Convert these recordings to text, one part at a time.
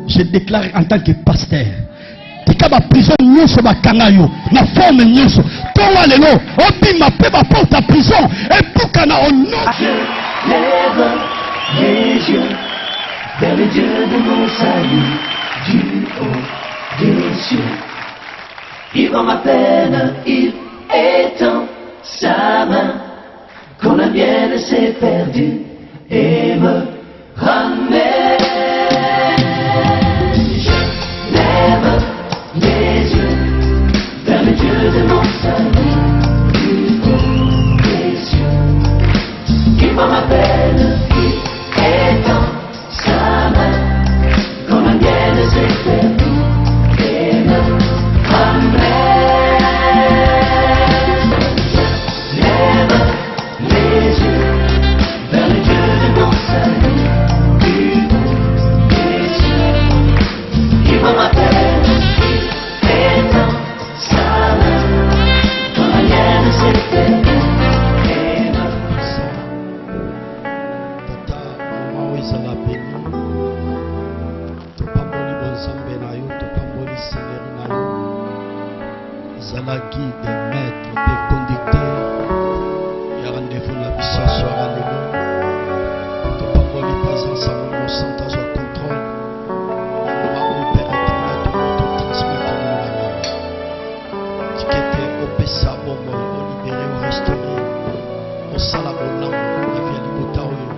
Je déclare en tant que pasteur. Tika ba prison nyonso ba kangayo na forme nyonso. Towa lelo obima pe ba porte à prison et bukana au nom. Je lève les yeux vers le Dieu de mon salut, du haut des cieux. Il voit ma peine, il étend sa main, quand la mienne s'est perdue et me ramène. Je lève les yeux vers le Dieu de mon salut, du haut des cieux. Il voit ma peine, il étend sa main, quand la mienne s'est perdue et me ramène. Je lève les yeux vers le Dieu de mon salut, du haut des cieux. Il voit ma peine, il étend sa main, quand la mienne s'est perdue et me Tata, mama wezala beni. Topamboli bonzambe na yo, topamboli seigneur na yo. Zala guide, maître, pe conducteur. Ya rendez-vous na biso soir à lelo. Topamboli présence à mon centre sur contrôle. On va opérer tout transmettre le nom. Tikete opesa bomo, o libérer, o restaurer. Au salabolam, la vie à l'ibota oyo.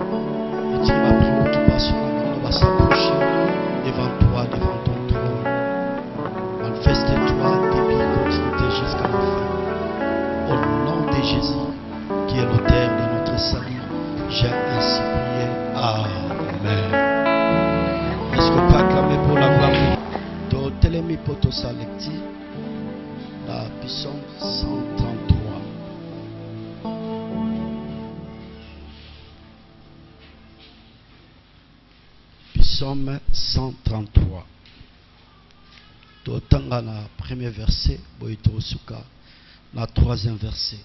Et tu ma préoccupation, on va s'approcher devant toi, devant ton trône. Manifeste-toi depuis continuité jusqu'à la fin. Au nom de Jésus, qui est l'auteur de notre salut, j'ai ainsi prié. Amen. Est-ce qu'on peut acclamer pour la gloire? Do telemi poto salecti, la Psaume 133. Psaume 133. Totanga na premier verset, boito suka na troisième verset.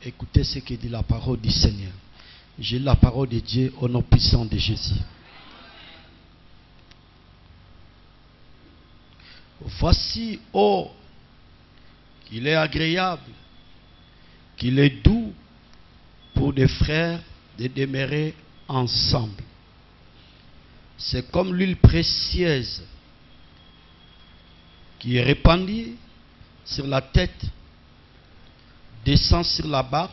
Écoutez ce que dit la parole du Seigneur. J'ai la parole de Dieu au nom puissant de Jésus. Voici, oh, qu'il est agréable, qu'il est doux pour des frères de demeurer ensemble. C'est comme l'huile précieuse qui est répandue sur la tête, descend sur la barbe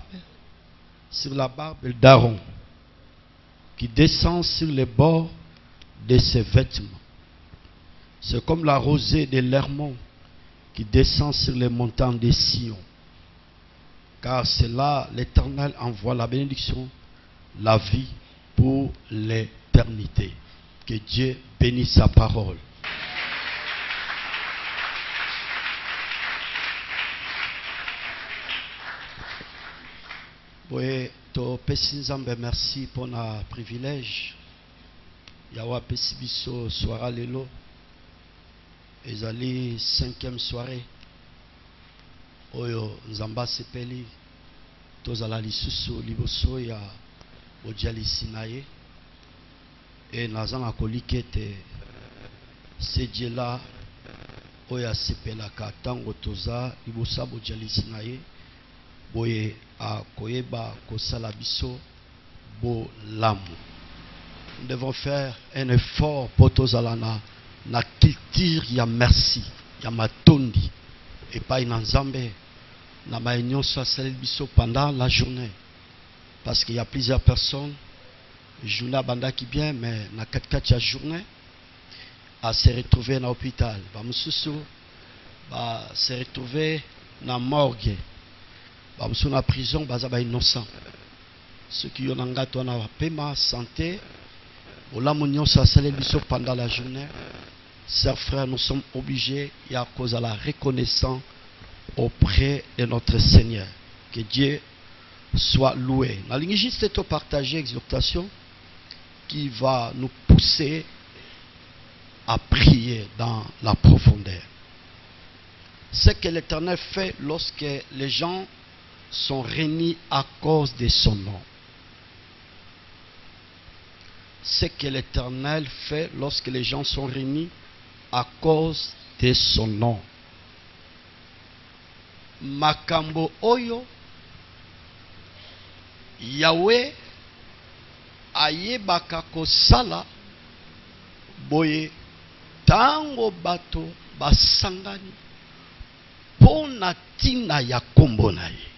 d'Aaron, qui descend sur les bords de ses vêtements. C'est comme la rosée de l'Hermon qui descend sur les montagnes de Sion. Car c'est là l'Éternel envoie la bénédiction, la vie pour l'éternité. Que Dieu bénisse sa parole. Oui, to pesi nzambe merci pour notre privilège. Yawa pesi biso soara lelo. Ezali 5e soirée. Oyo nzamba sepeli. Tozala lisusu liboso ya ojalisi na ye. Et nazanga kolikete ce Dieu là oya sepelaka tango toza libosa bojalisi na ye boye a koyeba kosala biso bo lamu. Nous devons faire un effort pour tozala na culture ya merci ya matondi et pas na nzambe na maïnyon so asali biso pendant la journée, parce qu'il y a plusieurs personnes journée banda qui bien mais na 4 ya journée à se retrouver dans l'hôpital, ba mususu ba se retrouver na morgue, ba mususu na prison, baza ba innocent. Ceux qui ont ngato na paiement santé ola munyo sa sale biso pendant la journée. Chers frères, nous sommes obligés à cause de la reconnaissance auprès de notre Seigneur. Que Dieu soit loué. Nous allons juste te partager exhortation qui va nous pousser à prier dans la profondeur. Ce que l'Éternel fait lorsque les gens sont réunis à cause de son nom. ce que l'Éternel fait lorsque les gens sont réunis à cause de son nom. Makambo oyo Yahweh ayebaka kosala boye tango bato basangani pona tina ya kombo na ye.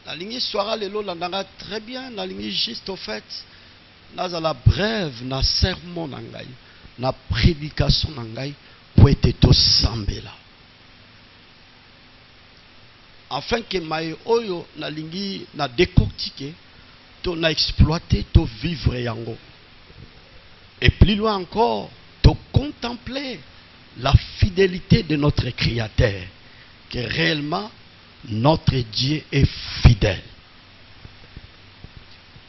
La ligne soira lelo landanga très bien, la ligne juste au fait nazala brève na sermon na ngai na prédication na ngai po ete tosambela afin que maye oyo na lingi na décortiquer to na exploiter to vivre yango et plus loin encore to contempler la fidélité de notre Créateur, que réellement notre Dieu est fidèle.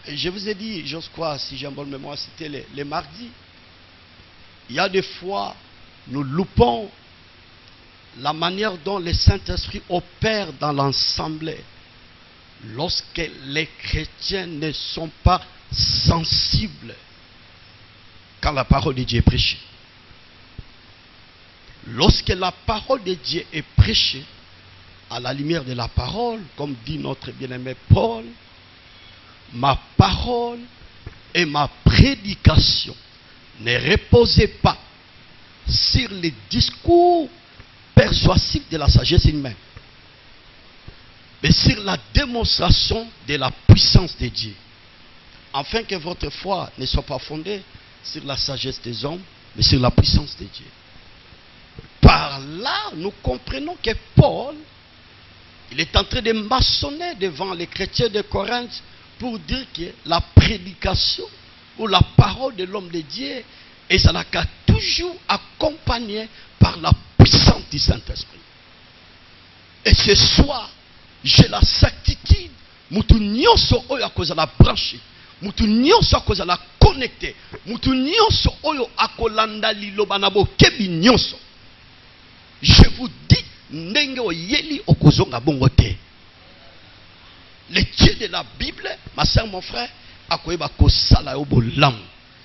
Et je vous ai dit, je crois, si j'ai une bonne mémoire, c'était les mardis. Il y a des fois, nous loupons la manière dont le Saint-Esprit opère dans l'ensemble lorsque les chrétiens ne sont pas sensibles quand la parole de Dieu est prêchée. Lorsque la parole de Dieu est prêchée, à la lumière de la parole, comme dit notre bien-aimé Paul, ma parole et ma prédication ne reposaient pas sur les discours persuasifs de la sagesse humaine, mais sur la démonstration de la puissance de Dieu, afin que votre foi ne soit pas fondée sur la sagesse des hommes, mais sur la puissance de Dieu. Par là, nous comprenons que Paul, il est en train de maçonner devant les chrétiens de Corinthe pour dire que la prédication ou la parole de l'homme de Dieu est ça toujours accompagnée par la puissance du Saint-Esprit. Et ce soir, j'ai la certitude, mutu nyonso oyo akozala branché, mutu nyonso akozala connecté, mutu nyonso oyo akolanda liloba na bokebi nyonso. Je vous dis, ndenge oyeli okozonga bongo te. Le Dieu de la Bible, ma soeur, mon frère, akoyeba kosala yo bolamu.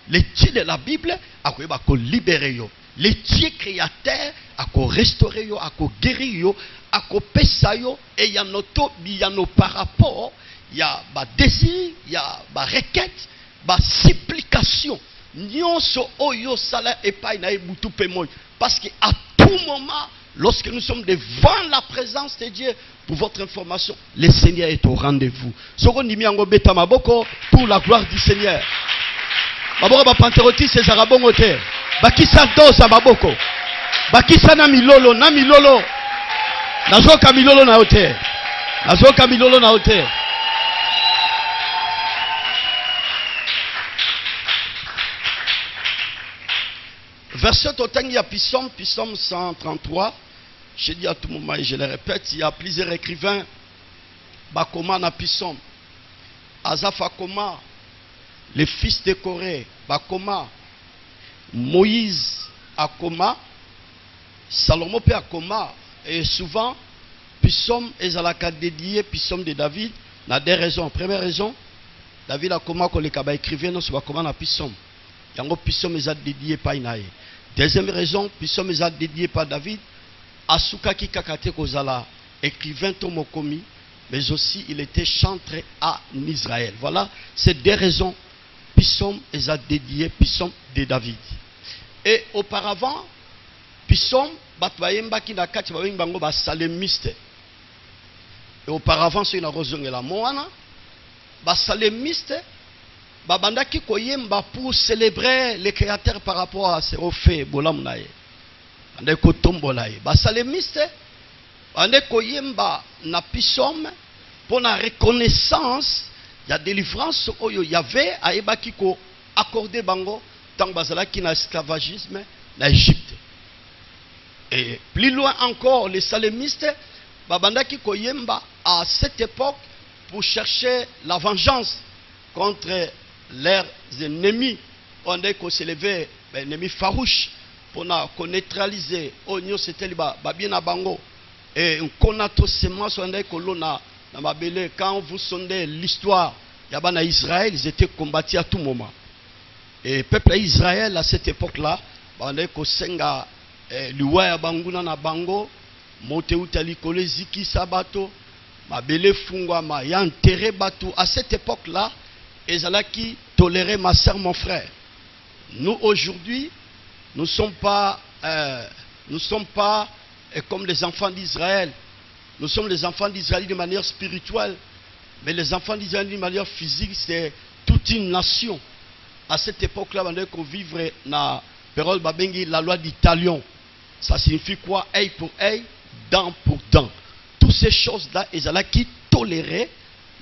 Le Dieu de la Bible, akoyeba ko libérer yo. Le Dieu créateur, ako restaurer yo, ako guérir yo, ako pesa yo, et y a nos par rapport, il y a ba désir, il y a ba requête, ba supplication. Nyonso oyo sala epai na ebutu pe moy. Parce qu'à tout moment, lorsque nous sommes devant la présence de Dieu, pour votre information, le Seigneur est au rendez-vous. Pour la gloire du Seigneur. Maboko ba pantérotis et zarabongote. Bakisa dosa maboko. Bakisa na milolo, na milolo. Nazoka milolo na hotel. Nazoka milolo na hotel. Verset au temps, il y a Psaume 133. Je dis à tout moment et je le répète, il y a plusieurs écrivains. Bakoma na Psaume. Azaph Akoma, le fils de Corée, Bakoma. Moïse Akoma. Salomon peut Akoma. Et souvent, Psaume est à la dédié, Psaume de David. Il y a deux raisons. Première raison, David Akoma, quand les Kaba écrivaient, non, c'est Bakoma na Psaume. Il y a un Psaume est dédié par Inaïe. Deuxième raison, Psaume est dédié par David. Asukaki Kakate Kozala, écrivain Tomokomi, mais aussi il était chantre en Israël. Voilà, c'est deux raisons. Psaume est dédié, Psaume de David. Et auparavant, Psaume, Batbayemba Kinakati Bango Basalemiste. Et auparavant, c'est une rosong et la Moana. Basalemiste. Babandaki koyemba pour célébrer le créateur par rapport à ses faits bolamunaye. Ande ko tombolaye. Ba salemiste ande koyemba na Psaume pour la reconnaissance, il y a délivrance oyo yave aebaki ko accorder bango tant bazalaki na esclavagisme na Égypte. Et plus loin encore, les salemistes babandaki koyemba à cette époque pour chercher la vengeance contre leurs ennemis. On dit qu'on s'est levé, ennemis farouches, pour neutraliser. Onyo c'était bien à Bango. Et on a tous ces mots, on dit qu'on a quand vous sondez l'histoire Yabana Israël, ils étaient combattus à tout moment. Et le peuple d'Israël, à cette époque-là, bandé ko senga luwa banguna na bango, mote utali kole ziki sabato, mabele fungwa ma yantere bato. À cette époque-là, ezalaki tolérer ma sœur, mon frère. Nous aujourd'hui, nous ne sommes pas comme les enfants d'Israël. Nous sommes les enfants d'Israël de manière spirituelle. Mais les enfants d'Israël de manière physique, c'est toute une nation. À cette époque-là, on qu'on vivrait na Perol Babengi, la loi du talion. Ça signifie quoi? Œil pour œil, dent pour dent. Toutes ces choses-là, ils allaient qui tolérer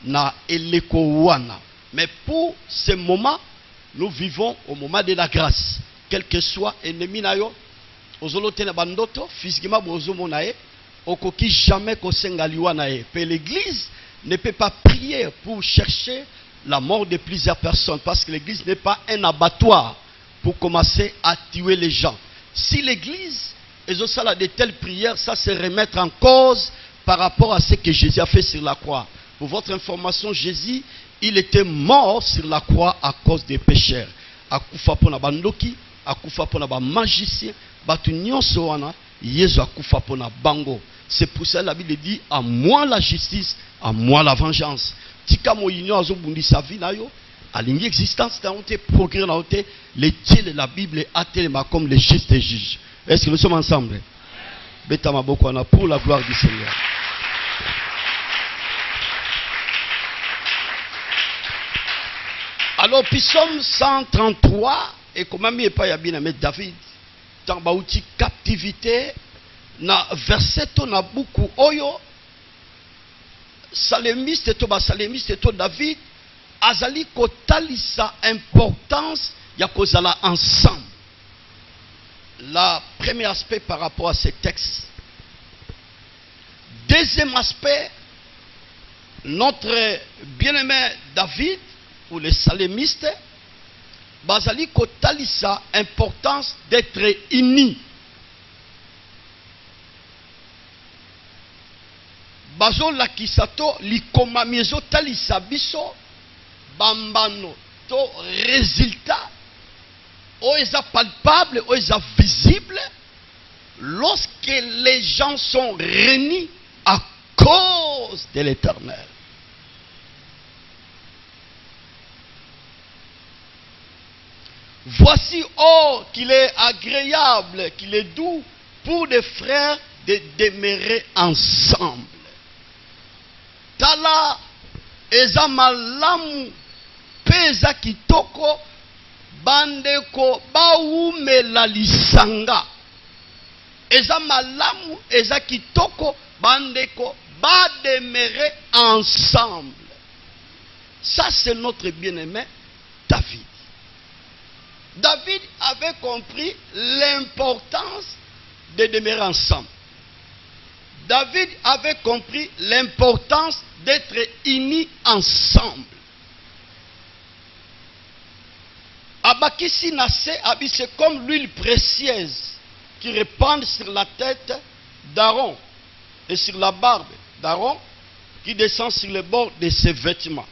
na elekowana. Mais pour ce moment, nous vivons au moment de la grâce. Quel que soit ennemi nayo, ozolote na bandoto, physiquement bozomo nae, okoki jamais kosenga liwa nae. Mais l'église ne peut pas prier pour chercher la mort de plusieurs personnes, parce que l'église n'est pas un abattoir pour commencer à tuer les gens. Si l'église est au salon de telles prières, ça se remettre en cause par rapport à ce que Jésus a fait sur la croix. Pour votre information, Jésus, il était mort sur la croix à cause des pécheurs. Akufa pona bandoki, akufa pona ba magicien, batu nyonso wana, Yesu akufa pona bango. C'est pour ça que la Bible dit, à moi la justice, à moi la vengeance. Tika moyinyo azobundi sa vie na yo, à l'ingi existence dans te progrès na te, les tiers de la Bible atelema comme les justes juges. Est-ce que nous sommes ensemble? Beta maboko na pour la gloire du Seigneur. Alors, Psaume 133, et comment il n'y a pas bien mais David, dans Baouti captivité, na verset na beaucoup oyo, salémiste to David, azali kotalisa importance ya kozala ensemble. Le premier aspect par rapport à ce texte. Deuxième aspect, notre bien-aimé David, ou les salémistes, bazali kotalisa importance d'être unis. Bazo lakisato likomamiezo talisa biso bambano to résultat o eza palpable o eza visible lorsque les gens sont réunis à cause de l'Éternel. Voici, oh, qu'il est agréable, qu'il est doux pour des frères de demeurer ensemble. Tala eza malamu peza kitoko bandeko baumela lisanga. Eza malamu eza kitoko bandeko ba demeurer ensemble. Ça c'est notre bien-aimé David. David avait compris l'importance de demeurer ensemble. David avait compris l'importance d'être unis ensemble. Abakisi Nassé, c'est comme l'huile précieuse qui répand sur la tête d'Aaron et sur la barbe d'Aaron qui descend sur les bords de ses vêtements.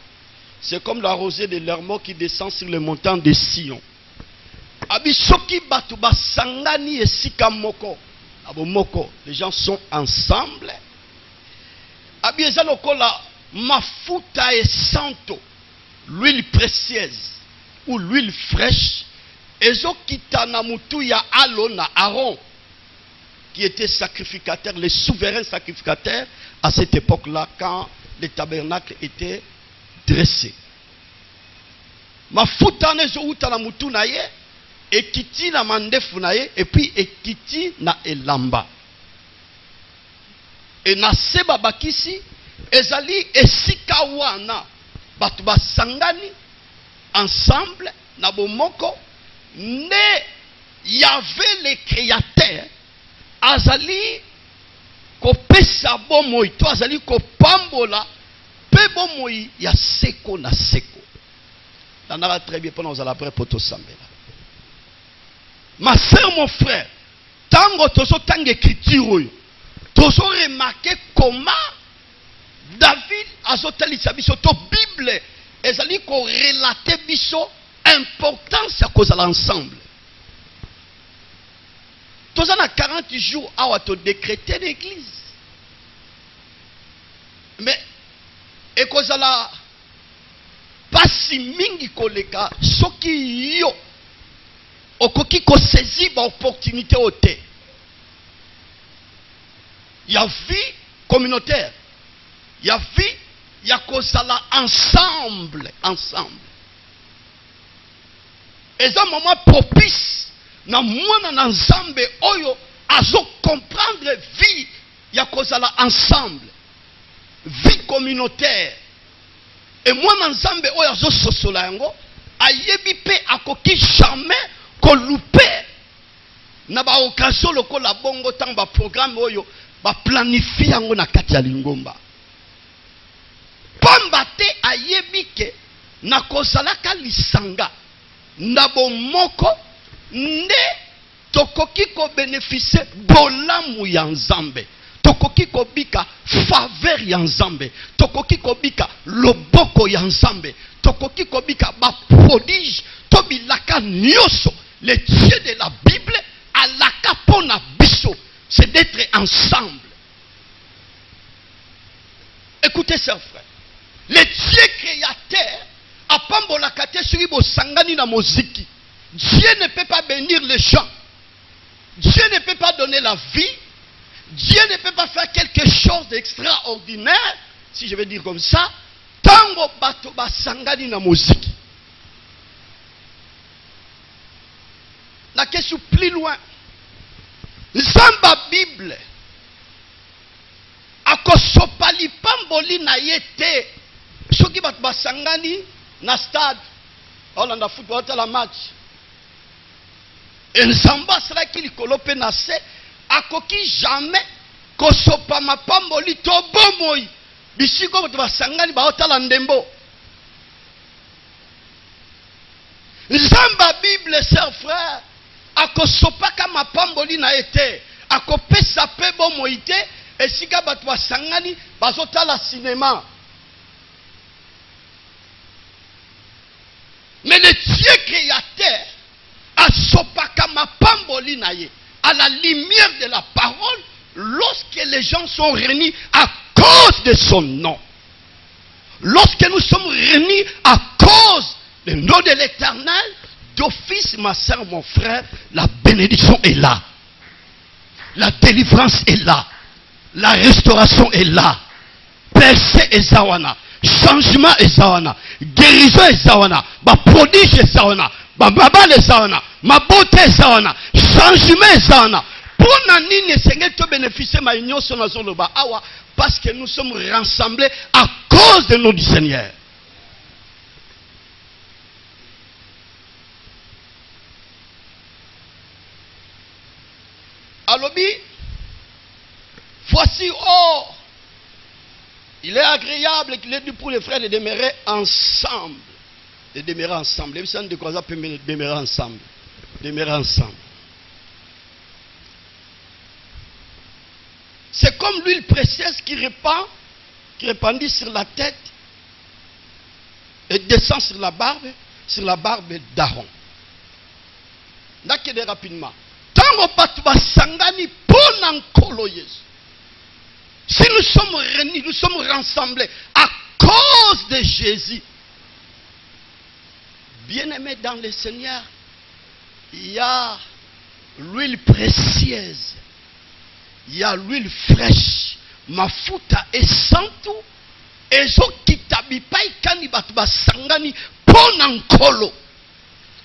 C'est comme la rosée de l'Hermon qui descend sur les montagnes de Sion. Abisoki batuba sangani esika moko. Abomoko, les gens sont ensemble. Abieza lokola mafuta et santo, l'huile précieuse ou l'huile fraîche. Ezo kitana mutu ya Alo na Aaron, qui était sacrificateur, les souverains sacrificateurs à cette époque-là, quand les tabernacles étaient dressés. Mafuta nezo uta na mutu na ye. Ekiti na mandefu na ye, et puis ekiti na elamba. Et na seba bakisi, ezali esika wana, batu basangani, ensemble, na bomoko, ne yave le créateur, azali ko pesa bomoi, to azali ko pambola, pe bomoi ya seko na seko. Nanara très bien, pendant la après poto sambela. Ma soeur, mon frère, tango tozo tangue écriture, tozo remarqué comment David a zotali sabiso to Bible ezali ko relater biso importance ya kozala ensemble. Tous en 40 jours awa to décréter l'église. Mais ekozala pasi mingi koleka soki yo okoki ko saisir ba opportunité ote. Ya vie communautaire. Ya vie ya kozala ensemble. Et c'est un moment propice na mwana na nzambe oyo azo comprendre vie ya kozala ensemble. Vie communautaire. Et mwana nzambe oyo azo sosola yango ayebi pe akoki jamais ko louper na ba occasion lokola bongo tang ba programme oyo ba planifier yango na kati ya lingomba. Pamba te ayebi ke na kozalaka lisanga na bomoko nde tokoki ko bénéficier bolamu ya nzambe, tokoki ko bika faveur ya nzambe, tokoki ko bika loboko ya nzambe, tokoki ko bika ba prodige to bilaka nyoso. Le Dieu de la Bible alaka pona biso, c'est d'être ensemble. Écoutez ça, frère. Le Dieu créateur a pambolaka te suri bo sangani na moziki. Dieu ne peut pas bénir les gens. Dieu ne peut pas donner la vie. Dieu ne peut pas faire quelque chose d'extraordinaire, si je vais dire comme ça, tango bato ba sangani na moziki. La question plus loin. Zamba Bible. Akosopali pamboli na yete. Soki bat basangani na stade. Holanda football la match. Et Nzamba sera qui likolope na se. Akoki jamais kosopa mapamboli to bomoi. Bisiko bat basangani ba otala ndembo. Zamba Bible, sœurs frères. Akosopaka mapamboli na ete akopesa pe bomoite esika bato basangani bazotala cinéma. Mais le Dieu créateur asopaka mapamboli na ye à la lumière de la parole lorsque les gens sont réunis à cause de son nom. Lorsque nous sommes réunis à cause du nom de l'Éternel, d'office, ma soeur, mon frère, la bénédiction est là. La délivrance est là. La restauration est là. Percée est zawana. Changement est zawana. Guérison est zawana. Ma prodige est zawana. Ma babal est zawana. Ma beauté est zawana. Changement est zawana. Pour nanine Seigneur te bénéficier ma union sur la zone awa parce que nous sommes rassemblés à cause de nous du Seigneur. Alobi, voici, oh, il est agréable qu'il est dit pour les frères de demeurer ensemble. De demeurer ensemble. Les personnes de quoi ça peut demeurer ensemble. Demeurer ensemble. C'est comme l'huile précieuse qui répandit sur la tête et descend sur la barbe d'Aaron. Nakede rapidement. Si nous sommes réunis, nous sommes rassemblés à cause de Jésus. Bien-aimés dans le Seigneur, il y a l'huile précieuse, il y a l'huile fraîche, mafuta et santu, et zo kitabi pai kani batu basangani pona nkolo.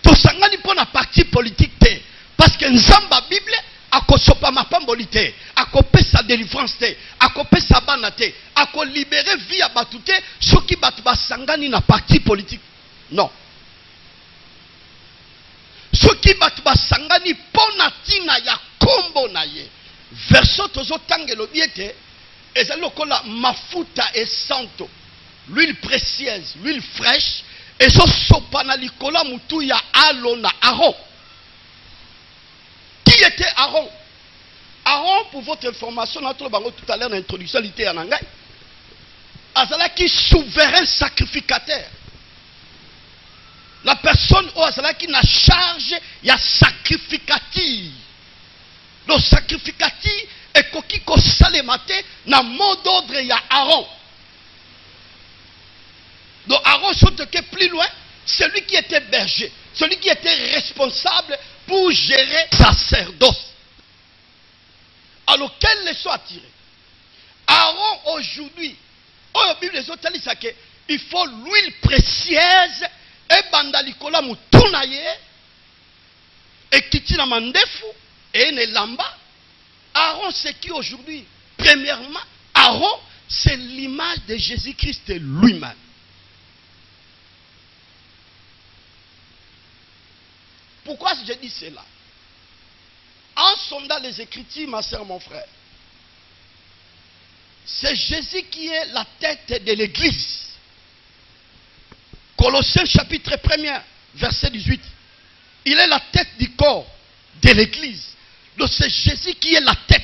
To sangani pona parti politique te. Parce que Nzamba Bible akosopa mapamboli te, akopesa délivrance te, akopesa bana te, ako libérer vie à batu te, soki batu basangani na parti politique. Non. Soki batu basangani pona tina ya kombo na ye. Verso tozo tangelo biete, ezali lokola mafuta et santo, l'huile précieuse, l'huile fraîche, et so sopa na likola mutu ya alona Aaron. Qui était Aaron? Aaron, pour votre information, tout à l'heure dans l'introduction, il était en anglais. Azala qui souverain sacrificateur. La personne qui n'a charge, il y a sacrificatif. Le sacrificatif est coquille ko salemate na mot d'ordre il y a Aaron. Donc Aaron saute que plus loin, celui qui était berger, celui qui était responsable pour gérer sacerdoce. Alors quelle leçon à tirer? Aaron aujourd'hui, la Bible les autres dit que il faut l'huile précieuse et bandalikola mutunaye et kitina mandefu et ne lamba. Aaron c'est qui aujourd'hui? Premièrement, Aaron c'est l'image de Jésus-Christ lui-même. Pourquoi je dis cela? En sondant les Écritures, ma soeur, mon frère, c'est Jésus qui est la tête de l'Église. Colossiens chapitre 1er, verset 18. Il est la tête du corps de l'Église. Donc c'est Jésus qui est la tête.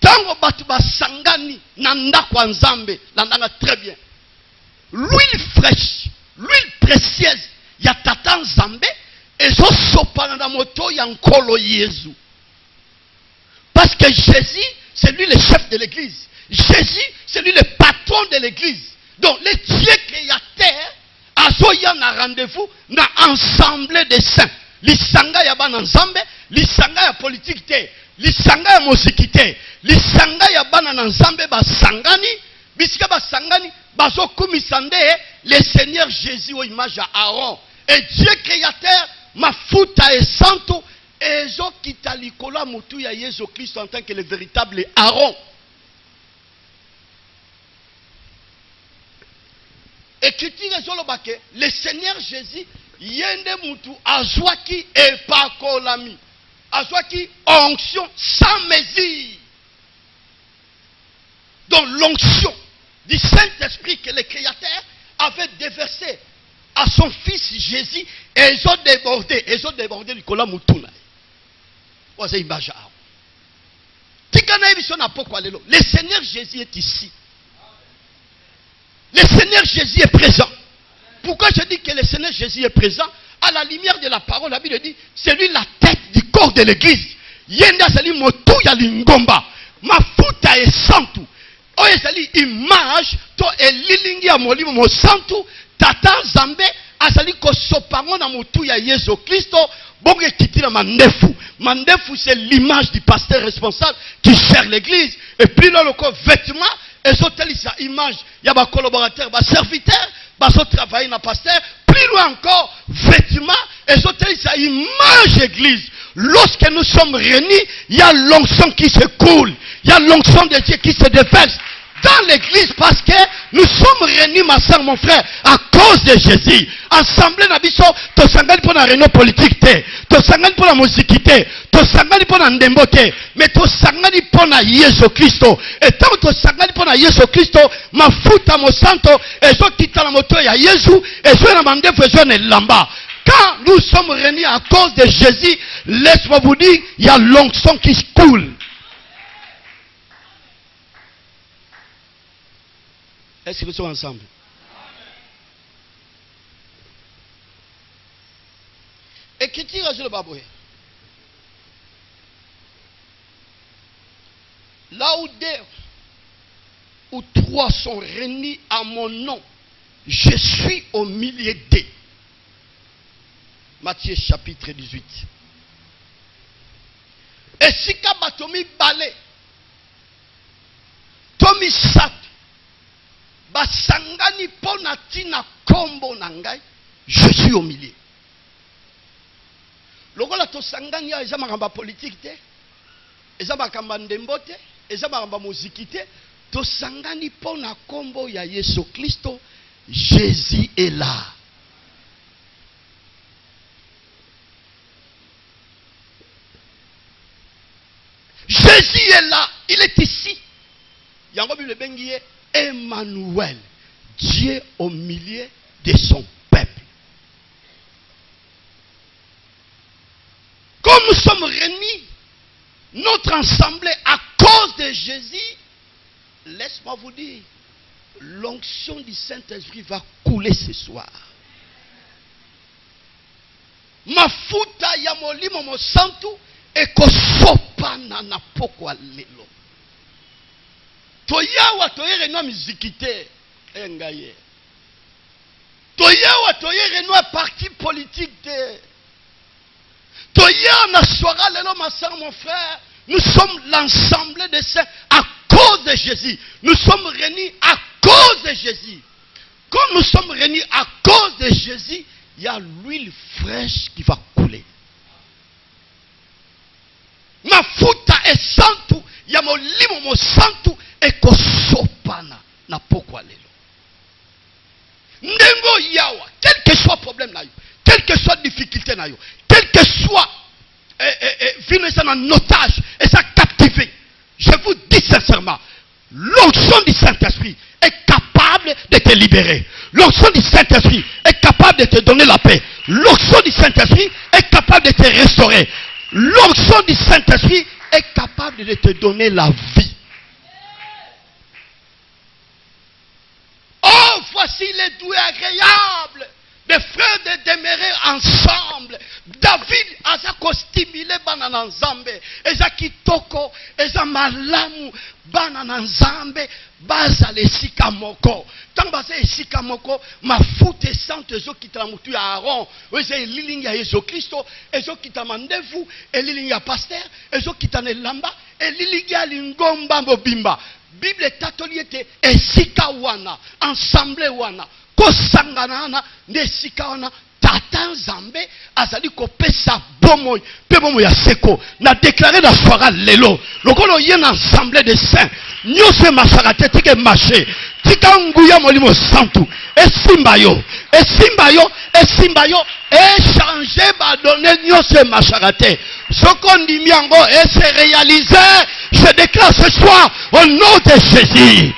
Tango batuba sangani nanda kwa nzambe, nanda très bien. L'huile fraîche, l'huile précieuse, ya tata nzambe, et so sopana na moto ya nkolo Yesu. Parce que Jésus, c'est lui le chef de l'église. Jésus, c'est lui le patron de l'église. Donc, le Dieu créateur, azoya na rendez-vous, na ensemble des saints. Lisanga ya bana nzambe, lisanga ya politique te, lisanga ya musique te, lisanga ya bana nzambe ba sangani, bisika ba sangani, bazo kumisande, le Seigneur Jésus au image à Aaron. Et Dieu créateur, mafuta et santo, et zo kitalikola mutu ya Jésus Christ en tant que le véritable Aaron. Et qui tire le Seigneur Jésus, yende mutu azwaki et pas kolami, azwaki onction sans mesure. Donc l'onction du Saint-Esprit que le Créateur avait déversé à son fils Jésus, et ils ont débordé du kola mutuna. Le Seigneur Jésus est ici. Le Seigneur Jésus est présent. Pourquoi je dis que le Seigneur Jésus est présent? À la lumière de la parole, la Bible dit, c'est lui la tête du corps de l'église. Yenda sali motu ya lingomba. Mafuta e santu. Oye sali image to elilingi ya molimo mo santu. Tata Zambe asali ko sopango na motu ya Yesu Christo. Bonge kitira mandefu. Mandefu c'est l'image du pasteur responsable qui gère l'église. Et puis là le corps vêtement. Et so teli sa image, il y a des collaborateurs, des serviteurs, qui travaillent dans le pasteur. Plus loin encore, vêtements, et so teli sa image église. Lorsque nous sommes réunis, il y a l'onction qui se coule. Il y a l'onction de Dieu qui se déverse dans l'église parce que nous sommes réunis, ma soeur, mon frère, à cause de Jésus. Ensemble, Nabiso, to sangani pour la réunion politique, to sangani pour la musique, to sangani pour la ndembo, mais to sangani pour la Yesu Christo. Et tant que to sangani pour la Yesu Christo, ma futa mo santo, et zo kita la moto ya Yesu, et zo na mandefu, et zo ne lamba. Quand nous sommes réunis à cause de Jésus, laisse-moi vous dire, il y a l'onction qui coule. Est-ce que nous sommes ensemble? Et qui tire sur le baboué? Là où deux ou trois sont réunis à mon nom, je suis au milieu d'eux. Matthieu chapitre 18. Et si kabatomi balé, tomi sat, basangani pona tina kombo nangai, je suis au milieu. Lokola to sangani ya eza makamba politique te, eza makamba ndembo te, eza makamba muziki te, to sangani pona kombo ya Yesu Christo, Jésus est là. Jésus est là, il est ici. Yango Bible bengi Emmanuel, Dieu au milieu de son peuple. Comme nous sommes réunis, notre assemblée à cause de Jésus, laisse-moi vous dire, l'onction du Saint-Esprit va couler ce soir. mafuta ya molimo mosantu ekosopana na pokwa lelo. Toyawa toyere no mizikite engaye. Toyawa toyere no parti politique de. Toyawa na soira lelo ma soeur, mon frère, nous sommes l'ensemble des saints à cause de Jésus. Nous sommes réunis à cause de Jésus. Comme nous sommes réunis à cause de Jésus, il y a l'huile fraîche qui va couler. Mafuta esantu ya molimo mosantu ekosopana na pokwa lelo. Ndengo yawa, quel que soit problème na yo, quelle que soit difficulté na yo, quel que soit vivre en otage et ça captivé, je vous dis sincèrement, l'onction du Saint-Esprit est capable de te libérer. L'onction du Saint-Esprit est capable de te donner la paix. L'onction du Saint-Esprit est capable de te restaurer. L'onction du Saint-Esprit est capable de te donner la vie. Oh, voici les doués agréables des frères de demeurer ensemble. David a stimulé banana nzambe, eza kitoko, eza malamu banana nzambe, baza le sika moko. Tant baza le sika moko, mafuta sante ezo kita mutu ya Aaron, eza lilingi ya Yesu Kristo, ezo kita mandevu, lilingi ya pasteur, ezo kita ne lamba, lilingi ya lingomba mbobimba. Bible tatoli ete esika wana, ensemble wana, kosangana na nesika wana. Tata Nzambe azali kopesa bomoy pe bomoy ya seko na déclarer la soirée lelo lokolo yena ensemble de saints nyose masakate tike marché tika nguya molimo santu esimba yo échanger ba donner nyose masakate soko ndimi yango et se réaliser. Je déclare ce soir au nom de Jésus.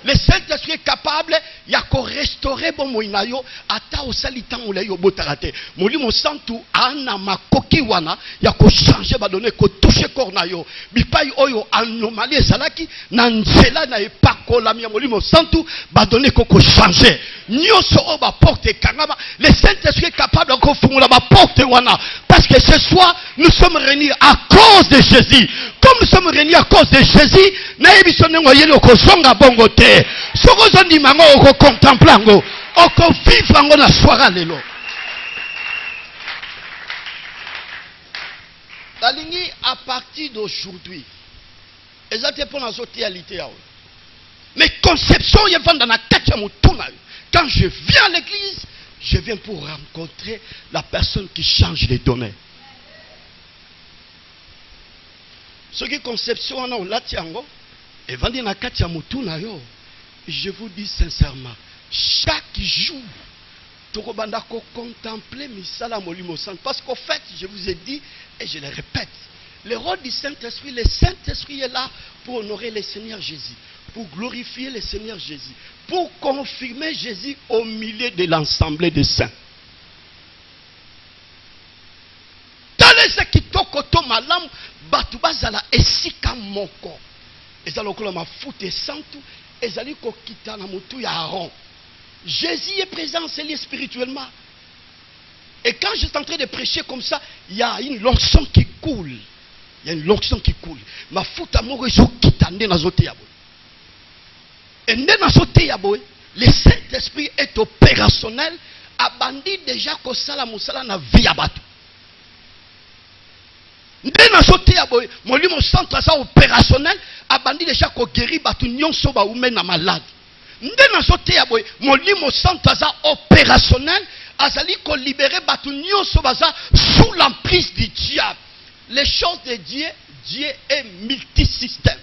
Le Saint-Esprit est capable ya ko restaurer bon moinayo ata osalitan oleyo botarate. Molimo santu ana makoki wana ya ko changer ba donner ko toucher corps nayo. Bipai oyo anomalie salaki na nzela na epakola mi molimo santu ba donner ko changer. Nyoso o ba porte kangaba. Le Saint-Esprit est capable de fungula ba porte wana parce que ce soir nous sommes réunis à cause de Jésus. Comme nous sommes réunis à cause de Jésus, na ebisonengo yelo ko songa bongo te. Soko zondi mango oko contemplango, oko vivre na soirée lelo. Dalingi à partir d'aujourd'hui, ezate pour la socialité. Mais conception y vend dans la tête mutuna. Quand je viens à l'église, je viens pour rencontrer la personne qui change les données. Ce qui conception on a au latiango et vendre na kati ya mutuna yo. Je vous dis sincèrement, chaque jour, tokobanda ko contempler misala molimo sant parce qu'au fait, je vous ai dit et je le répète, le rôle du Saint-Esprit, le Saint-Esprit est là pour honorer le Seigneur Jésus, pour glorifier le Seigneur Jésus, pour confirmer Jésus au milieu de l'ensemble des saints. Dans les kitoko to malam batu bazala esika moko. Ezalokola mafuta santu ezali ko kita na mutu ya Aaron. Jésus est présent c'est lui spirituellement. Et quand je suis en train de prêcher comme ça, il y a une onction qui coule. Il y a une onction qui coule. Mafuta moko ezo kita nde na zote ya boy. Et nde na zote ya boy, le Saint-Esprit est opérationnel abandi déjà ko sala musala na vie ya batu. Nde na zote ya boy, molimo centre ça opérationnel abandi déjà ko guéri batu nyonso ba ume na malade. Nde na zote ya boy, molimo centre ça opérationnel azali ko libérer batu nyonso baza sous l'emprise du diable. Les choses de Dieu, Dieu est multisystème.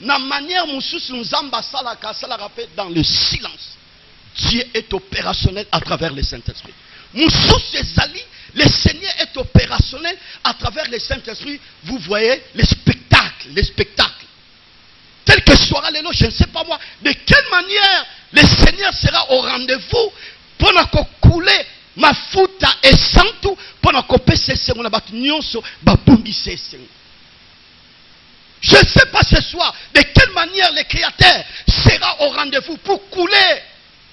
Na manière mususu nzamba salaka dans le silence. Dieu est opérationnel à travers le Saint-Esprit. Mususu ezali, le Seigneur est opérationnel à travers le Saint-Esprit. Vous voyez les spectacles. Tel que soit l'élo, je ne sais pas moi, de quelle manière le Seigneur sera au rendez-vous pour nous couler ma futa et santu pour nous couper ces secondes na batu nyonso babundi ces secondes. Je ne sais pas ce soir de quelle manière le Créateur sera au rendez-vous pour couler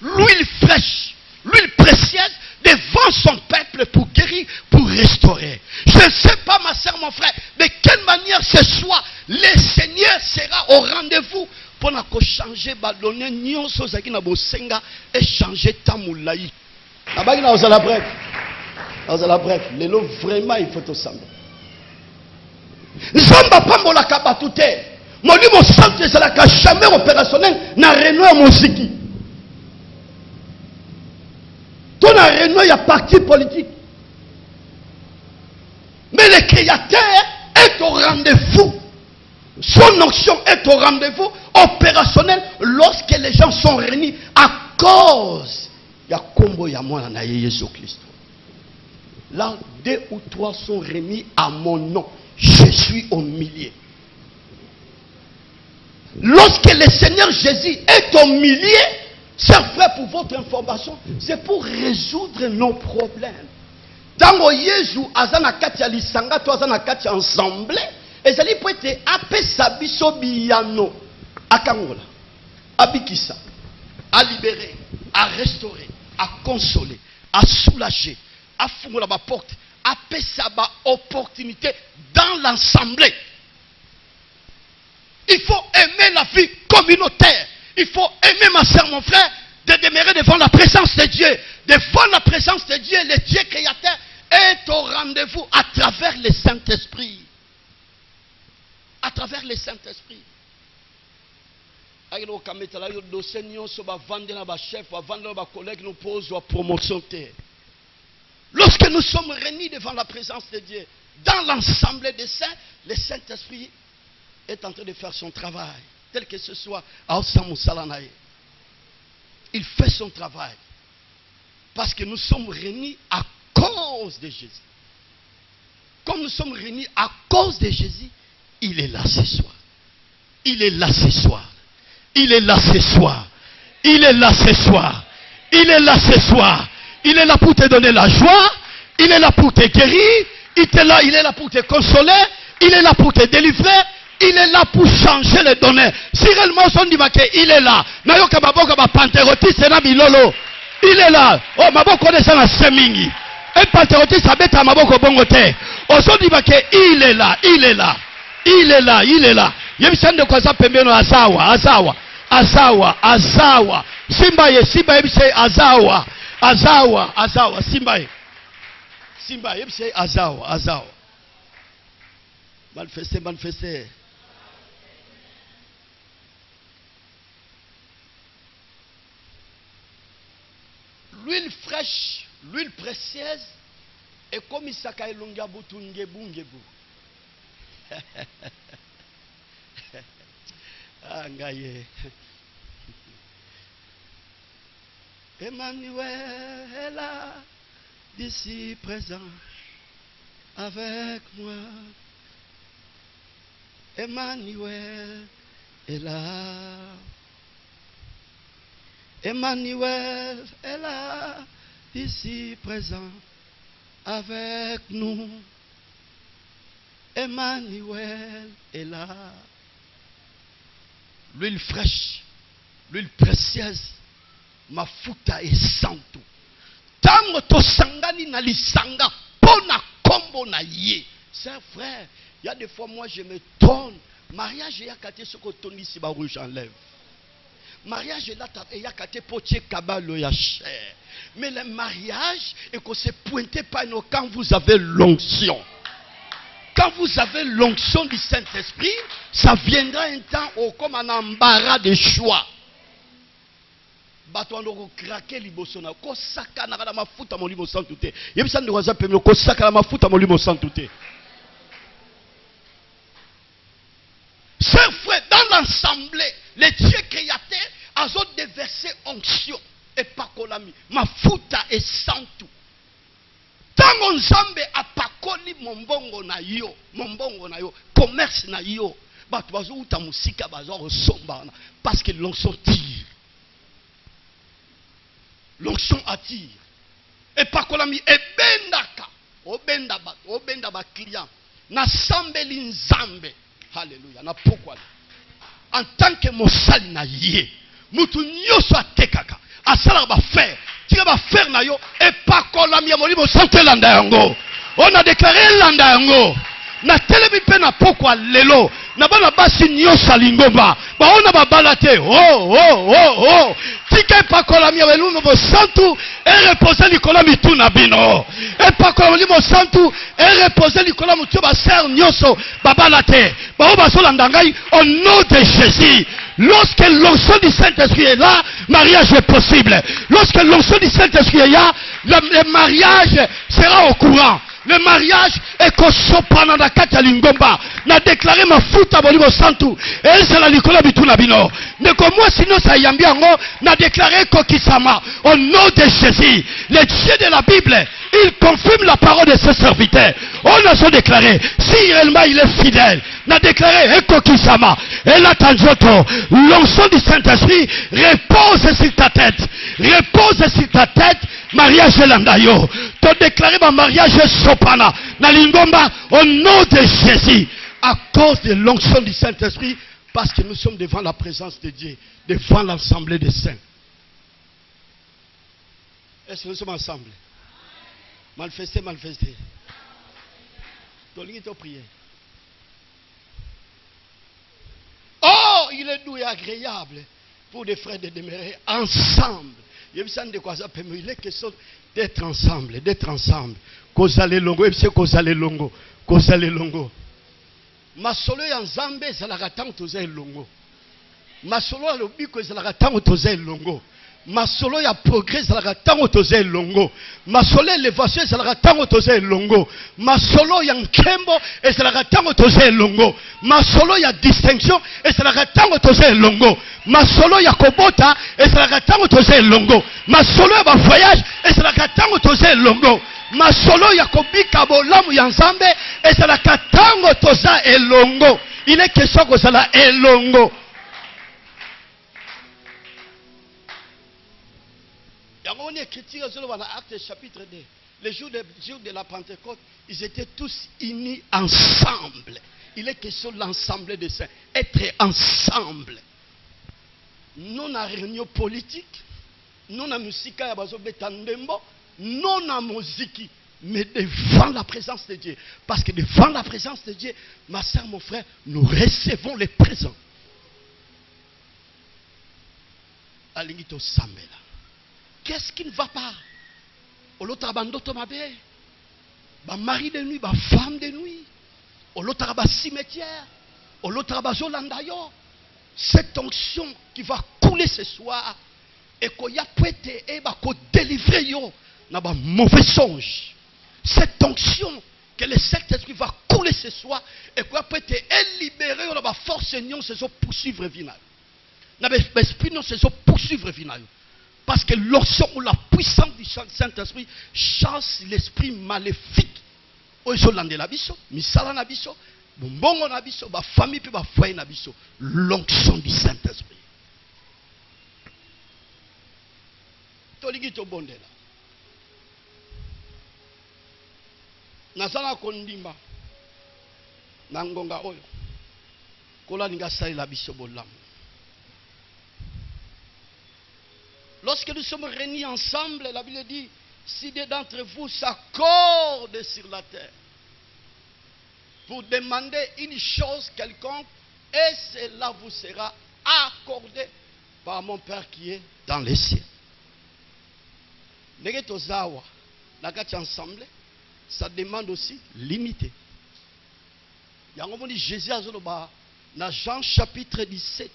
l'huile fraîche, l'huile précieuse devant son peuple pour guérir, pour restaurer. Je ne sais pas, ma soeur, mon frère, de quelle manière ce soir, le Seigneur sera au rendez-vous pour nous changer, donner nion sozaki na bosenga et changer tamoulaï. Abaki na osala bref. Osala bref, lelo vraiment il faut ensemble. Nzamba pambola kabatute. Moli mo centre ezalaka jamais opérationnel na réunion ya musiki. Ton na réunion ya parti politique. Mais le créateur est au rendez-vous. Son onction est au rendez-vous opérationnel lorsque les gens sont réunis à cause ya kombo ya mwana na Jésus Christ. Là, 2 ou 3 sont réunis à mon nom. Je suis au milieu. Lorsque le Seigneur Jésus est au milieu, chers frères, pour votre information, c'est pour résoudre nos problèmes. Tango Jésus azana kati ya lisanga to azana kati ensemble, ezali po ete apesa biso biyano akangola, abikisa, à libérer, à restaurer, à consoler, à soulager, à fungola ba porte, apesa ba opportunité dans l'assemblée. Il faut aimer la vie communautaire. Il faut aimer, ma soeur, mon frère, de demeurer devant la présence de Dieu. Devant la présence de Dieu, le Dieu créateur est au rendez-vous à travers le Saint-Esprit. À travers le Saint-Esprit. Lorsque nous sommes réunis devant la présence de Dieu, dans l'ensemble des saints, le Saint-Esprit est en train de faire son travail, tel que ce soit à Osamusalanaï. Il fait son travail. Parce que nous sommes réunis à cause de Jésus. Comme nous sommes réunis à cause de Jésus, il est là ce soir. Il est là ce soir. Il est là ce soir. Il est là ce soir. Il est là ce soir. Il est là pour te donner la joie. Il est là pour te guérir. Il est là pour te consoler. Il est là pour te délivrer. Il est là pour changer les données. Si réellement on dit il est là. Il est là. Oh, maboko de sana semingi. Un pantérotiste abeta maboko bongote. Oso dit il est là. Il est là. Il est là. Il est là. Yebisande kwa za pembeno azawa. Azawa. Azawa. Azawa. Simba yebise azawa. Azawa. Azawa. Simba yebise azawa. Azawa. Manifester. L'huile fraîche, l'huile précieuse, est comme Isaka elonga butu ngebu. Angaye. Emmanuel est là, d'ici présent, avec moi. Emmanuel est là. Emmanuel est là, ici présent, avec nous. Emmanuel est là. L'huile fraîche, l'huile précieuse, mafuta et santo. Tango to sangani na lisanga, pona kombo na ye. C'est frère, il y a des fois moi je me donne. Mariage et yakate ce que Tony Siba rouge enlève. Mariage là et yakate potier kabalo ya cher. Mais le mariage et qu'on se pointe pas quand vous avez l'onction. Quand vous avez l'onction du Saint-Esprit, ça viendra un temps comme un embarras de choix. Batwando craquer libosona ko saka na mafuta molimo santute. Yebisa ndo waza pemelo ko saka na mafuta molimo santute. Chers frères, dans l'assemblée, les dieux créateurs ont déversé onction et pakolami, mafuta et santu. Tango nzambe apakoli mombongo na yo, commerce na yo, batu bazo uta musika bazo resombana parce que l'onction tire. L'onction attire. Et pakolami e bendaka, obenda ba client, na sambeli nzambe. Alléluia. Na pourquoi? En tant que mosali na yé, mutu nyoso atekaka, asala ba faire tika ba faire na yo et pas kolami ya molimo santé landa yango. On a déclaré landa yango. Na telemi pe na pokwa lelo na bana basi nyonso lingomba ba ona babala te oh tika pa kolami ya molimo santu et reposer likolo mitu na bino et pas kolami molimo santu et reposer likolo mutu ba ser nyonso babala te ba oba so landa ngai au nom de Jésus. Lorsque l'onction du Saint-Esprit est là, mariage est possible. Lorsque l'onction du Saint-Esprit est là, le mariage sera au courant. Le mariage est kosopana na kati ya lingomba. Na déclaré ma futa bolimo santu. Et c'est la likola bituna bino. Mais comme moi sinon ça yambi yango, na déclaré kokisama. Au nom de Jésus, le Dieu de la Bible, il confirme la parole de ses serviteurs. On a so déclaré, si réellement il est fidèle, n'a déclaré Ekokisama. Et là, Tanjoto, l'onction du Saint-Esprit repose sur ta tête. Repose sur ta tête. Mariage Landayo. Tu as déclaré ma mariage Sopana. Na Lingomba, au nom de Jésus. À cause de l'onction du Saint-Esprit, parce que nous sommes devant la présence de Dieu, devant l'assemblée des saints. Est-ce que nous sommes ensemble? Manifestez. Prier. Oh, il est doux et agréable pour des frères de demeurer ensemble. Il est question d'être ensemble, Kozale longo. Masolo ya nzambe ezalaka tango toza elongo. Masolo ya lobiko ezalaka tango toza elongo. Masolo ya progrès ezalaka tango toza elongo. Masolo ya élévation ezalaka tango toza elongo. Masolo ya nkembo ezalaka tango toza elongo. Masolo ya distinction ezalaka tango toza elongo. Masolo ya kobota ezalaka tango toza elongo. Masolo ya ba voyage ezalaka tango toza elongo. Masolo ya kobika bolamu ya nzambe ezalaka tango toza elongo. Il est question kozala elongo. On est critique dans Actes chapitre 2. Les jours de la Pentecôte, ils étaient tous unis ensemble. Il est question de l'ensemble des saints. Être ensemble. Non à réunion politique, non à musique, non à musique, mais devant la présence de Dieu. Parce que devant la présence de Dieu, ma soeur, mon frère, nous recevons les présents. Alingito Samela. Qu'est-ce qui ne va pas? L'autre bandoto mabe, mari de nuit, femme de nuit, l'autre cimetière, l'autre zolandayo. Cette onction qui va couler ce soir et qu'il y a peut-être et délivrer yo na ba mauvais songe. Cette onction que le Saint-Esprit va couler ce soir et qu'il y a peut-être libérer na ba force non c'est ça poursuivre final. Na ba esprit non c'est ça poursuivre final. Parce que l'onction ou la puissance du Saint-Esprit chasse l'esprit maléfique. L'onction du Saint-Esprit. Nazala kondimba nangonga oyo kola ninga sali la biso bolamu. Lorsque nous sommes réunis ensemble, la Bible dit, si des d'entre vous s'accordent sur la terre pour demander une chose quelconque, et cela vous sera accordé par mon Père qui est dans les cieux. Ensemble, ça demande aussi l'unité. Jésus a dit dans Jean chapitre 17,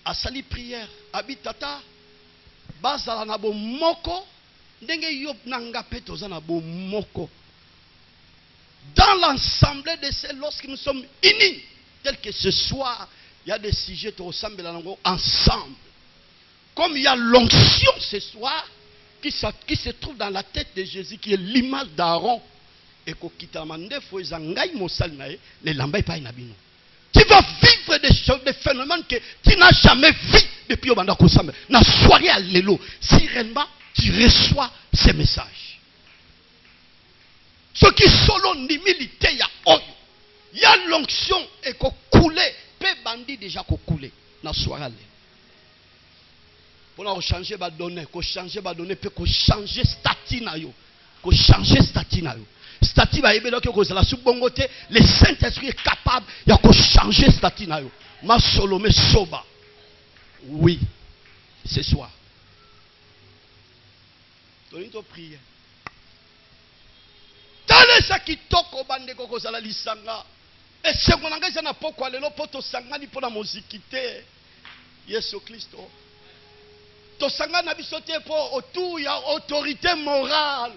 à sali prière, habitata. Bazala na bomoko ndenge yop nanga petoza na bomoko. Dans l'ensemble de ces, lorsque nous sommes unis, tel que ce soir, il y a des sujets qui ressemblent ensemble. Comme il y a l'onction ce soir qui se trouve dans la tête de Jésus, qui est l'image d'Aaron, et kokitamande foizangai mosalnae le lambai pa inabino. Tu vas vivre des phénomènes que tu n'as jamais vu depuis au Banda Kosame. Na soirée à l'élo. Si réellement tu reçois ces messages. Ce qui sont l'humilité, il y a l'onction et qu'on coule. Peu bandit déjà qu'on coule. Na soirée à l'élo. Pour changer ba données, ko changer ba données, peut ko changer statut na yo, ko changer statut na yo. Statut ba yebelo ke ko zala subongote, le Saint-Esprit est capable ya ko changer statut na yo. Ma solome soba. Oui, ce soir. Tolinto prier. Tale sa kitoko bande ko zala lisanga. Et c'est mon engagement na poko lelo poto sangani pona mozikite. Yesu Kristo. To sangana bisote po autour ya autorité morale,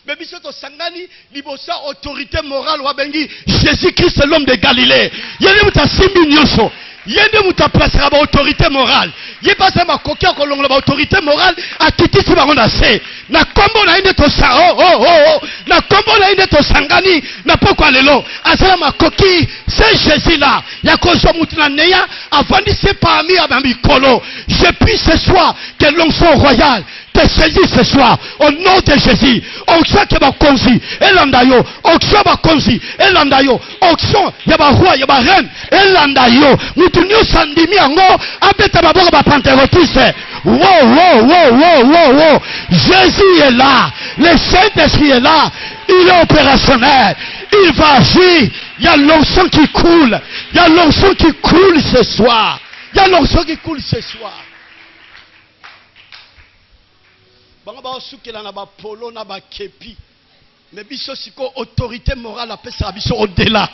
Mais bisoto sangani libosa autorité morale wa bengi Jésus-Christ l'homme de Galilée. Yene muta simbi nyoso. Yende muta placera ba autorité morale. Ye pasa ma kokia ko longola ba autorité morale akitisi ba ngona se. Na kombo na inde to sa na kombo na inde to sangani na poko lelo. Asala ma koki c'est Jésus là. Ya ko so mutina neya avandise parmi abambikolo. Je prie ce soir que l'onction royale te saisisse ce soir au nom de Jésus. Onction qui va conzi, elandayo, onction va conzi, elandayo, onction yaba roi, yaba reine, elandayo. Mutunyo sandimi ango, abeta baboko ba pentecôtiste. Wow. Jésus est là, le Saint-Esprit est là, il est opérationnel, il va agir. Il y a l'onction qui coule, il y a l'onction qui coule ce soir. Il y a l'onction qui coule ce soir. Bango ba osukela na ba polo na ba kepi. Mais biso siko autorité morale a pesa biso au-delà.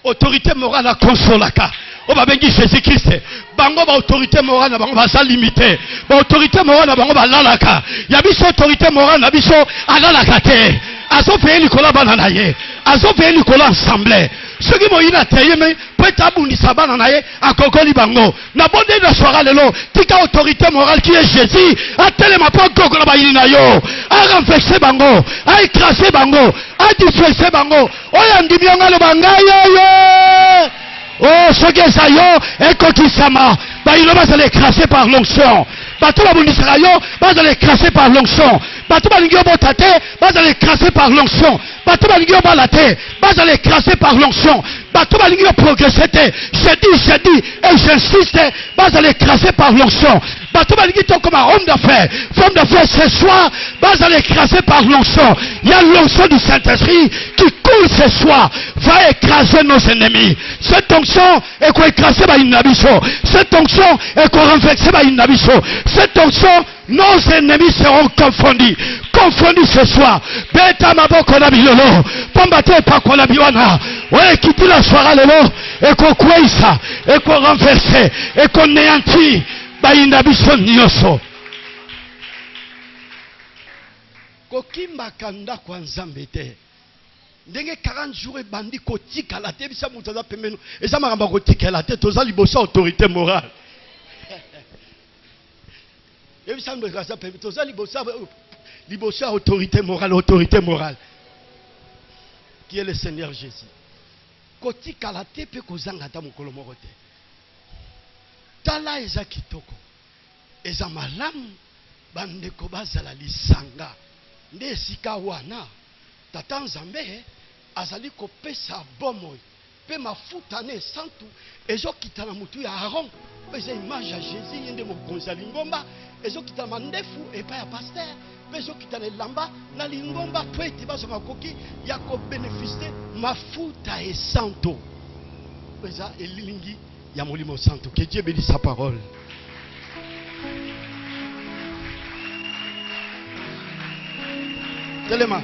Autorité morale a consolaka. O ba bengi Jésus-Christ. Bango ba autorité morale na bango ba sa limité. Ba autorité morale na bango ba lalaka. Ya biso autorité morale na biso alalaka te. Azo paye Nicolas banana ye. Azo paye Nicolas ensemble. Ce qui m'a dit, mais peut-être que Nisaba n'anaye à Kokoli Bango. N'a pas de soirée lelo. Tika autorité morale qui est Jésus. A tellement pas Kokoli Bango. A renversé Bango. A écrasé Bango. A dispersé Bango. Oh yandimianga le Bangaye. Oh ce qui est ça yo. Et Kokisama. Bah il va s'écraser par l'onction. Bato la Bundisrayo va s'écraser par l'onction. Bato Balingio Botate va s'écraser par l'onction. Bato Balingio Balate va s'écraser par l'onction. Bato Balingio progresser. J'ai dit et j'insiste va s'écraser par l'onction. Bato Balingio comme un homme d'affaires. Femme d'affaires ce soir va s'écraser par l'onction. Il y a l'onction du Saint-Esprit qui coule ce soir. Va écraser nos ennemis. Cette onction est qu'on écraser par une abisso. Cette onction est qu'on renverser par une abisso. Cette onction, nos ennemis seront confondus. Confondus ce soir. Beta maboko na bilolo. Pambate pa kwa na biwana. Ouais, quitte la soirée lelo. Et qu'on kweisa. Et qu'on renverse. Et qu'on néantit. Ba une abisso nyoso. Kokimba kanda kwa nzambete. Ndenge 40 jours bandi kotika la te bisa mutaza pemeno. Eza makamba kotika la te toza liboso autorité morale. Et puis ça me regarde ça, tout ça, libosa autorité morale. Qui est le Seigneur Jésus. Koti kalate pe kozanga ta mokolo morote. Tala eza kitoko. Eza malamu bande ko bazala lisanga. Nde esika wana. Tata Nzambe azali kopesa bomoi. Pe mafuta ne santu ezo kitana mutu ya Aaron. Pesa image ya Jésus yende mokonzi ya lingomba. Ezo kitana mandefu epa ya pasteur. Ezo kitana lamba na lingomba po ete bazonga koki ya ko bénéficier mafuta e santo. Pesa elilingi ya molimo santo. Que Dieu bénisse sa parole. Telema.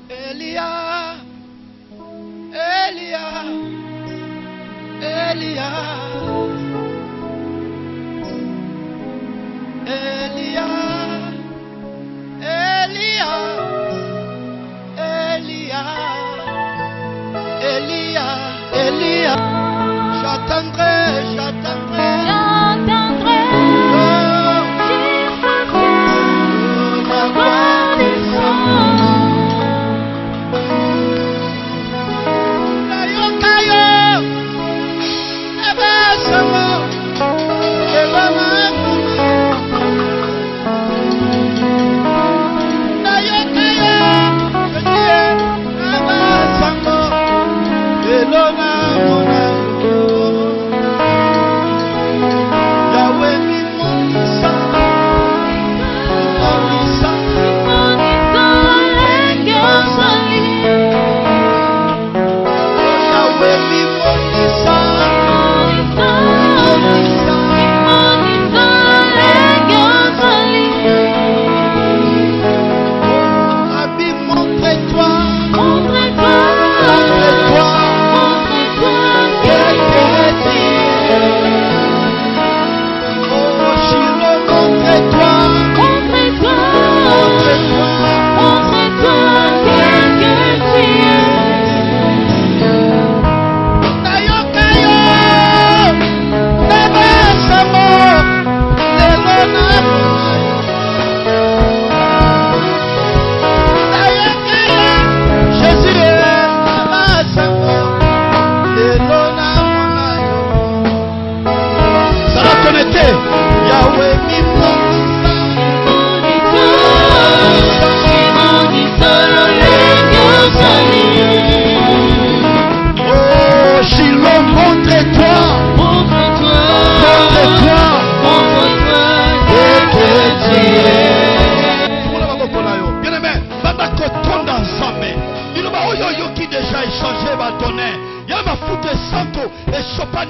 Elia, Elia, Elia, Elia, Elia, Elia, Elia, Elia, j'attendrai, j'attendrai.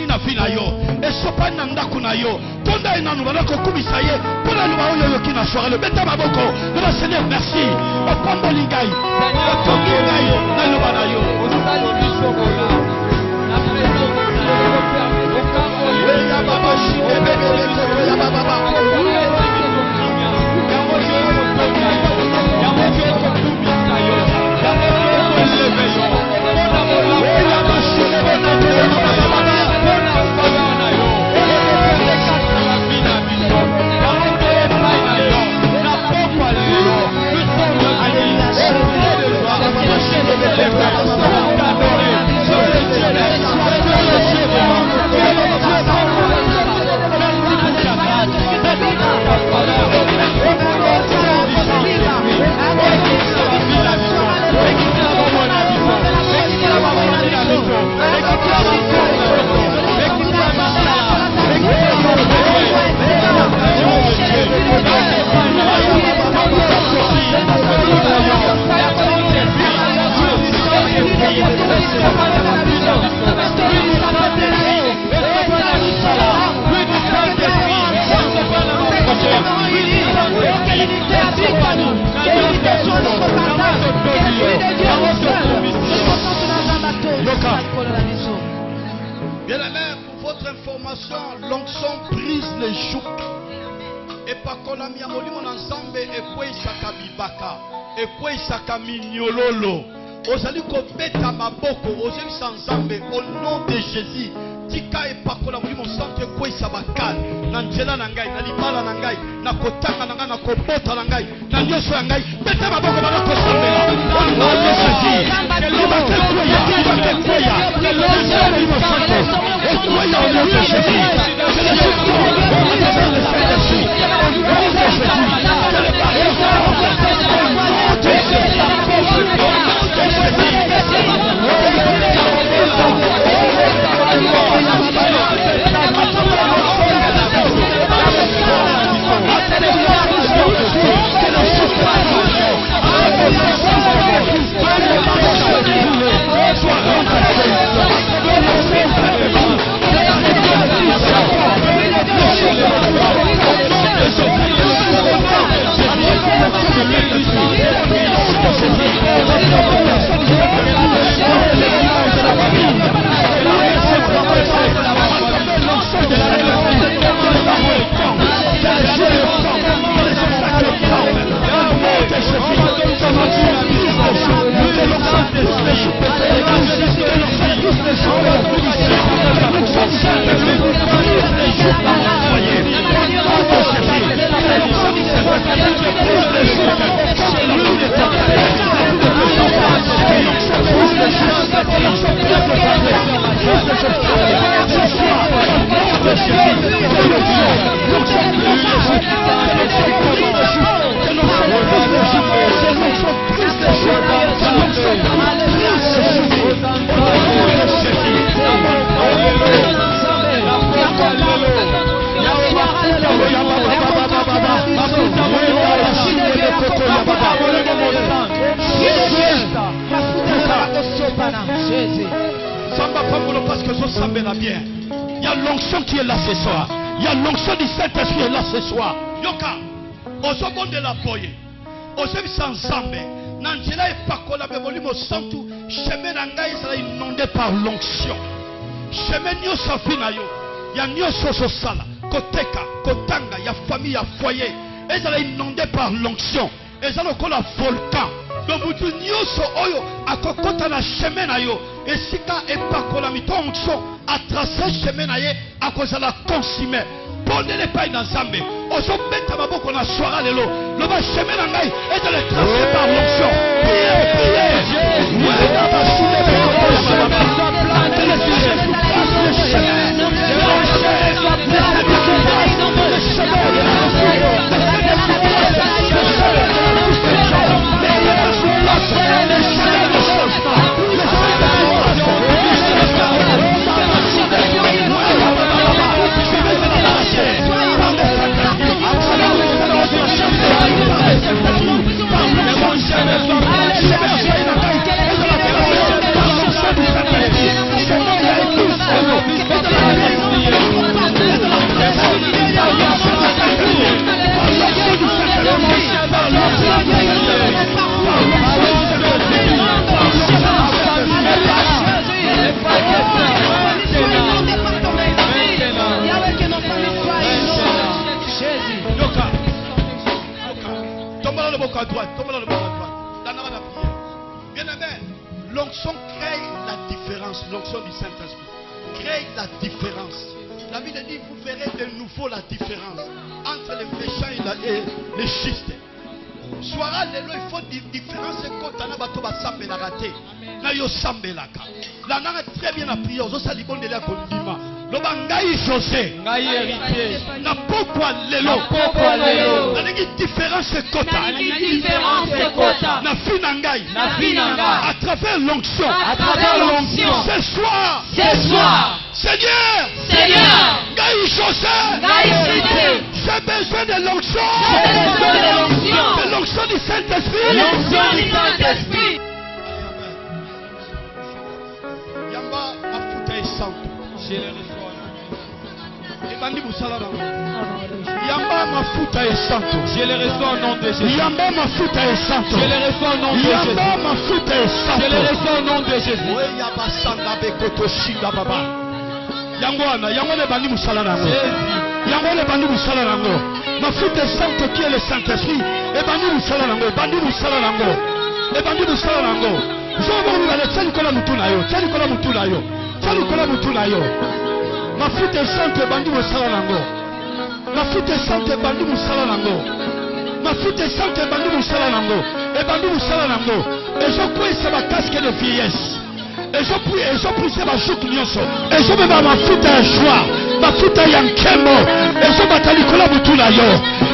esopani na vie na yo, esopani na ndako na yo, tonda enanu bala kokumisa ye, pona luba oyo yoki na soirée, le beta maboko, le Seigneur merci, opamboli ngai, otongi ngai, na luba na yo. Bien-aimé, pour votre information, l'onction brise les jougs. Et pas qu'on a mis à mon ensemble, et quoi il s'aka bibaka, et quoi il s'aka mignololo. Ozali ko beta maboko, ozali ensemble au nom de Jésus. Tika et pas qu'on a mis mon sang, et quoi il s'abakal. Nanjela nangai, na libala nangai, na kotanga nangai, na kobota nangai, na nyoso nangai. Beta maboko na kosambela. Au nom de Jésus. Que l'homme a fait quoi, que l'homme a mis mon sang, et quoi il a au nom de Jésus. Que le souffle, on va le faire dessus. Au nom de Jésus. Que le baril soit renversé. Au nom de Jésus. Parce que ça bien. Il y a l'onction qui est là ce soir. Il y a l'onction du Saint-Esprit est là ce soir. Yoka, au de la boye, au sans zambe, Nangela et Pakola, mais volume au centre, chemin d'angaï sera inondé par l'onction. Chemin nyo safinayo, ya nyo soso sala, koteka, kotanga, ya famille, ya foyer, et sera inondé par l'onction. Et ça le volcan. Donc vous dites nyoso oyo akokota na chemin na yo esika epakola mitonso a tracé chemin na ye akozala consumé pondele pa na Nzambe ozo beta maboko na soira lelo le ba chemin na ngai est le tracé par l'onction priez ouais na ba Bien aimé, l'onction crée la différence. L'onction du Saint-Esprit crée la différence. La Bible dit, vous verrez de nouveau la différence entre les méchants et les justes. Soira lelo il faut différence quand on a bato ba sambela raté. Na yo sambela ka. La na très bien appris aux ça libon de la kondima. Lo ba ngai José, ngai héritier. Na pokwa lelo. Na ngi différence kota. Na fina ngai. À travers l'onction. Ce soir. Seigneur. Ngai José. J'ai besoin de l'onction. De l'onction du Saint-Esprit. Yamba mafuta esanto. Yamba mafuta esanto. Je le reçois au nom de Jésus. Yamba mafuta esanto. Je le reçois au nom de Jésus. Yamba mafuta esanto. Je le reçois au nom de Jésus. Oui, yaba sanga bekoto shinga baba. Yangwana ne bani musala nango. Yango ne bani musala nango. Mafuta esanto qui est le Saint-Esprit. Et bani musala nango. Bani musala nango. Et bani musala nango. Zobo ngale tsali kola mutuna yo. Tsali kola mutuna yo. Tsali kola mutuna yo. Mafuta esanto bani musala nango. Mafuta esanto bani musala nango. Mafuta esanto bani musala nango. Et bani musala nango. Et je crois que c'est ma casque de vieillesse. Et je prie c'est ma chute nyonso. Et je me mets ma futa ya joie. Ma futa ya nkemo. Et je batali kola mutuna yo.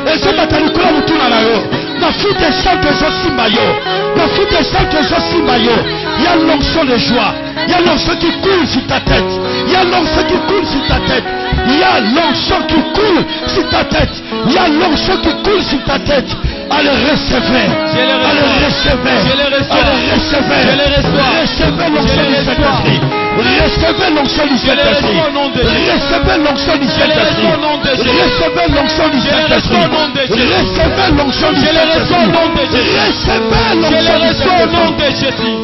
Et je batali kola mutuna na yo. Ma futa esanto je simba yo. Ma futa esanto je simba yo. Il y a l'onction de joie. Il y a l'onction qui coule sur ta tête. Il y a l'onction qui coule sur ta tête. Il y a l'onction qui coule sur ta tête. Il y a l'onction qui coule sur ta tête. Allez recevoir. Allez recevoir. Allez recevoir. Recevez l'onction du Saint-Esprit. Recevez l'onction du Saint-Esprit. Recevez l'onction du Saint-Esprit. Recevez l'onction du Saint-Esprit. Recevez l'onction du Saint-Esprit. Recevez l'onction du Saint-Esprit.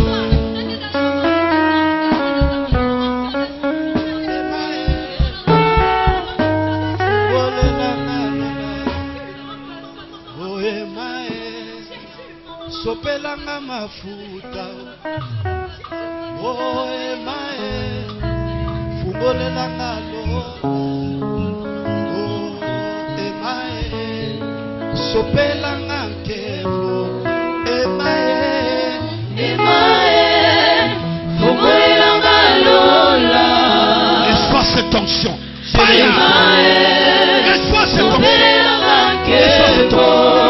Sopelanga mafuta. Oh emae. Fumbolelanga lo. Oh emae. Sopelanga nkemo. Emae. Fumbolelanga lola. Reçois cette onction. Reçois cette onction. Reçois cette onction.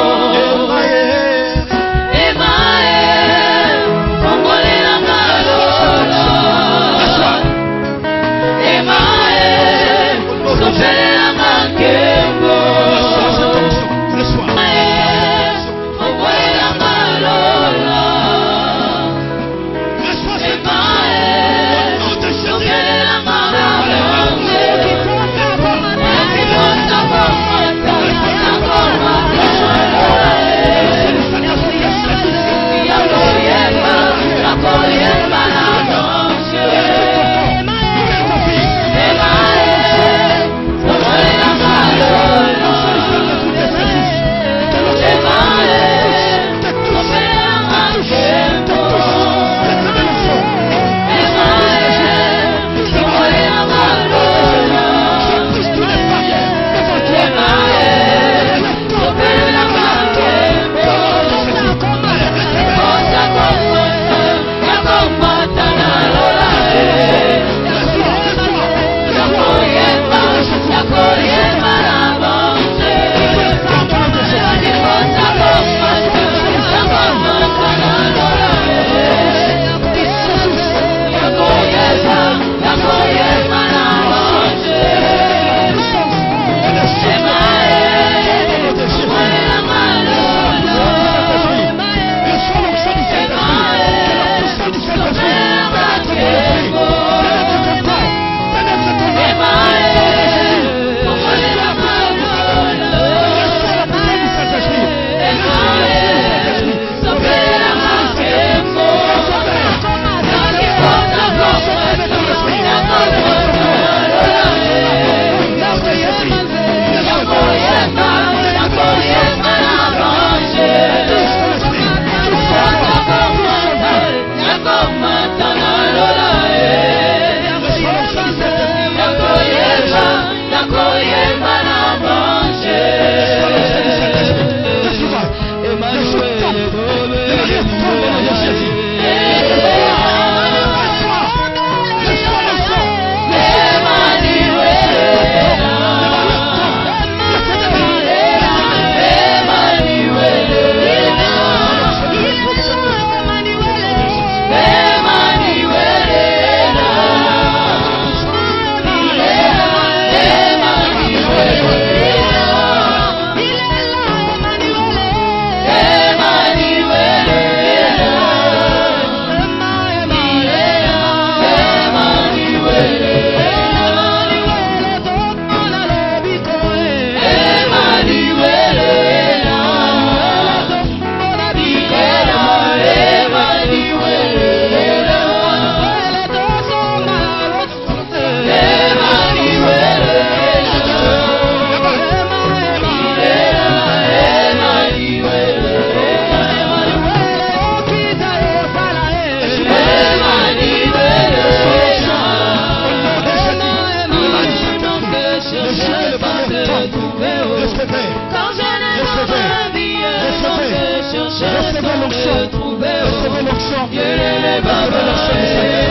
l'onction. Recevez l'onction. Recevez l'onction du Seigneur.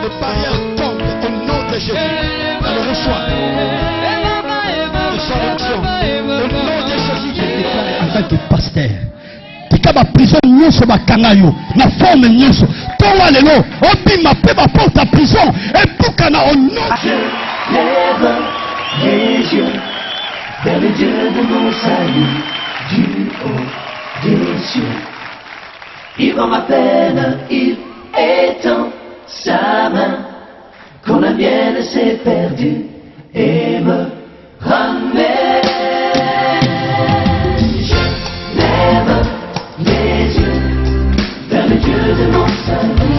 Les barrières tombent au nom de Jésus. Je le reçois. Reçois l'onction. Au nom de Jésus. En tant que pasteur, tika ba prison nyonso bakanga yo na forme nyonso towa lelo obima pe ba porte à prison et bukana au nom. Je lève les yeux vers le Dieu de mon salut, du haut des cieux. Il voit ma peine, il étend sa main, quand la mienne s'est perdue et me ramène. Je lève les yeux vers le Dieu de mon salut.